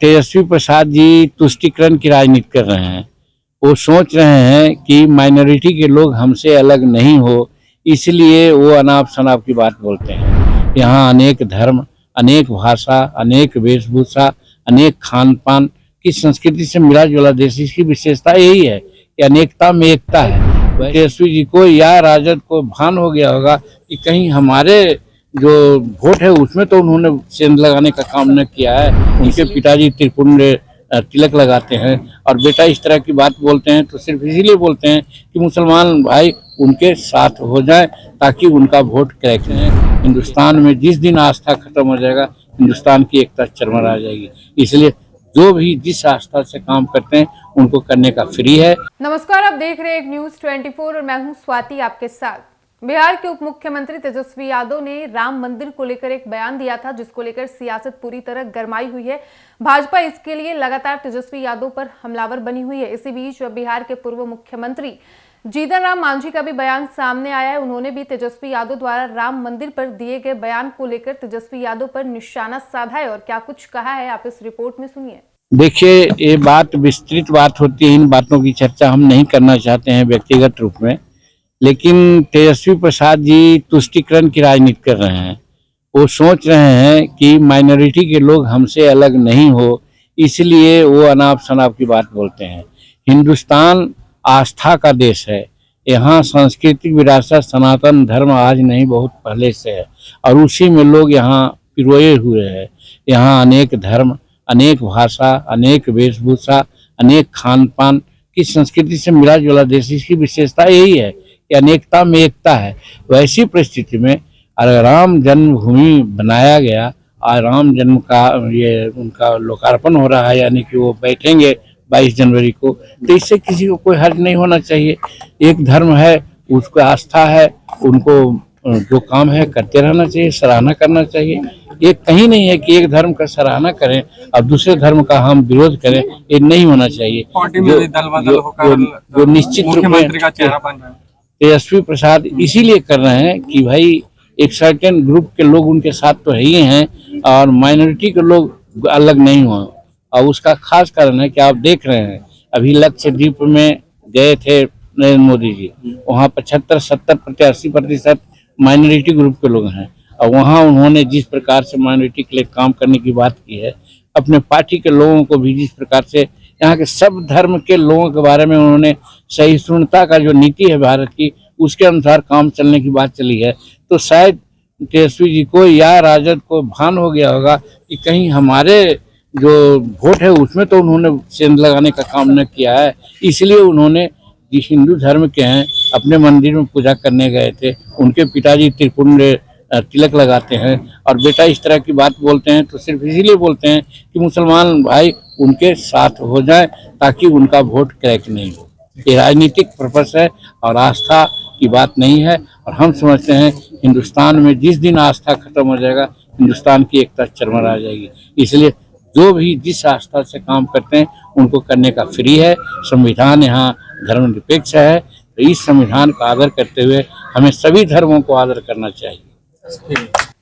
तेजस्वी प्रसाद जी तुष्टीकरण की राजनीति कर रहे हैं। वो सोच रहे हैं कि माइनॉरिटी के लोग हमसे अलग नहीं हो, इसलिए वो अनाप शनाप की बात बोलते हैं। यहाँ अनेक धर्म, अनेक भाषा, अनेक वेशभूषा, अनेक खान पान की संस्कृति से मिला जुला देश। इसकी विशेषता यही है कि अनेकता में एकता है। तेजस्वी जी को या राजद को भान हो गया होगा कि कहीं हमारे जो वोट है उसमें तो उन्होंने सेंध लगाने का काम न किया है। उनके पिताजी त्रिपुंड तिलक लगाते हैं और बेटा इस तरह की बात बोलते हैं तो सिर्फ इसीलिए बोलते हैं कि मुसलमान भाई उनके साथ हो जाए ताकि उनका वोट क्रैक है। हिंदुस्तान में जिस दिन आस्था खत्म हो जाएगा, हिंदुस्तान की एकता चरमरा जाएगी। इसलिए जो भी जिस आस्था से काम करते हैं उनको करने का फ्री है। नमस्कार, आप देख रहे हैं एक न्यूज 24 और मैं हूं स्वाति आपके साथ। बिहार के उप मुख्यमंत्री तेजस्वी यादव ने राम मंदिर को लेकर एक बयान दिया था, जिसको लेकर सियासत पूरी तरह गरमाई हुई है। भाजपा इसके लिए लगातार तेजस्वी यादव पर हमलावर बनी हुई है। इसी बीच बिहार के पूर्व मुख्यमंत्री जीतन राम मांझी का भी बयान सामने आया है। उन्होंने भी तेजस्वी यादव द्वारा राम मंदिर पर दिए गए बयान को लेकर तेजस्वी यादव पर निशाना साधा है और क्या कुछ कहा है, आप इस रिपोर्ट में सुनिए। देखिए, ये बात विस्तृत बात होती है, इन बातों की चर्चा हम नहीं करना चाहते हैं व्यक्तिगत रूप में, लेकिन तेजस्वी प्रसाद जी तुष्टीकरण की राजनीति कर रहे हैं। वो सोच रहे हैं कि माइनॉरिटी के लोग हमसे अलग नहीं हो, इसलिए वो अनाप शनाप की बात बोलते हैं। हिंदुस्तान आस्था का देश है। यहाँ सांस्कृतिक विरासत सनातन धर्म आज नहीं बहुत पहले से है और उसी में लोग यहाँ पिरोए हुए हैं। यहाँ अनेक धर्म, अनेक भाषा, अनेक वेशभूषा, अनेक खान पान की संस्कृति से मिला जुला देश। इसकी विशेषता यही है कि अनेकता में एकता है। वैसी परिस्थिति में अगर राम जन्मभूमि बनाया गया और राम जन्म का ये उनका लोकार्पण हो रहा है, यानी कि वो बैठेंगे 22 जनवरी को, तो इससे किसी को कोई हर्ज नहीं होना चाहिए। एक धर्म है, उसको आस्था है, उनको जो काम है करते रहना चाहिए, सराहना करना चाहिए। ये कहीं नहीं है कि एक धर्म का सराहना करें और दूसरे धर्म का हम विरोध करें, ये नहीं होना चाहिए। जो निश्चित रूप में तेजस्वी प्रसाद इसीलिए कर रहे हैं कि भाई एक सर्टेन ग्रुप के लोग उनके साथ तो है ही हैं और माइनॉरिटी के लोग अलग नहीं हो। और उसका खास कारण है कि आप देख रहे हैं अभी लक्षद्वीप में गए थे नरेंद्र मोदी जी, वहाँ 75, 70, 80% माइनॉरिटी ग्रुप के लोग हैं और वहाँ उन्होंने जिस प्रकार से माइनॉरिटी के लिए काम करने की बात की है, अपने पार्टी के लोगों को भी जिस प्रकार से यहाँ के सब धर्म के लोगों के बारे में उन्होंने सहिष्णुता का जो नीति है भारत की, उसके अनुसार काम चलने की बात चली है। तो शायद तेजस्वी जी को या राजद को भान हो गया होगा कि कहीं हमारे जो वोट है उसमें तो उन्होंने सेंध लगाने का काम न किया है। इसलिए उन्होंने जिस हिंदू धर्म के हैं अपने मंदिर में पूजा करने गए थे। उनके पिताजी त्रिपुंड तिलक लगाते हैं और बेटा इस तरह की बात बोलते हैं तो सिर्फ इसीलिए बोलते हैं कि मुसलमान भाई उनके साथ हो जाए ताकि उनका वोट क्रैक नहीं हो। ये राजनीतिक पर्पस है और आस्था की बात नहीं है। और हम समझते हैं हिंदुस्तान में जिस दिन आस्था खत्म हो जाएगा, हिंदुस्तान की एकता चरमरा जाएगी। इसलिए जो भी जिस आस्था से काम करते हैं उनको करने का फ्री है। संविधान यहाँ धर्मनिरपेक्ष है, तो इस संविधान का आदर करते हुए हमें सभी धर्मों को आदर करना चाहिए।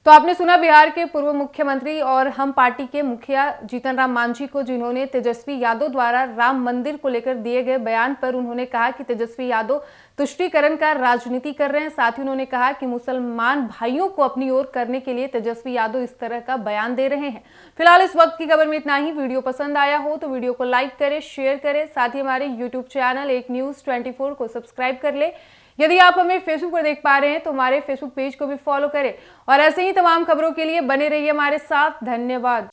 तो आपने सुना बिहार के पूर्व मुख्यमंत्री और हम पार्टी के मुखिया जीतन राम मांझी को, जिन्होंने तेजस्वी यादव द्वारा राम मंदिर को लेकर दिए गए बयान पर उन्होंने कहा कि तेजस्वी यादव तुष्टीकरण का राजनीति कर रहे हैं। साथ ही उन्होंने कहा कि मुसलमान भाइयों को अपनी ओर करने के लिए तेजस्वी यादव इस तरह का बयान दे रहे हैं। फिलहाल इस वक्त की खबर में इतना ही। वीडियो पसंद आया हो तो वीडियो को लाइक करें, शेयर करें, साथ ही हमारे यूट्यूब चैनल एक न्यूज 24 को सब्सक्राइब कर ले। यदि आप हमें फेसबुक पर देख पा रहे हैं तो हमारे फेसबुक पेज को भी फॉलो करें और ऐसे ही तमाम खबरों के लिए बने रहिए हमारे साथ। धन्यवाद।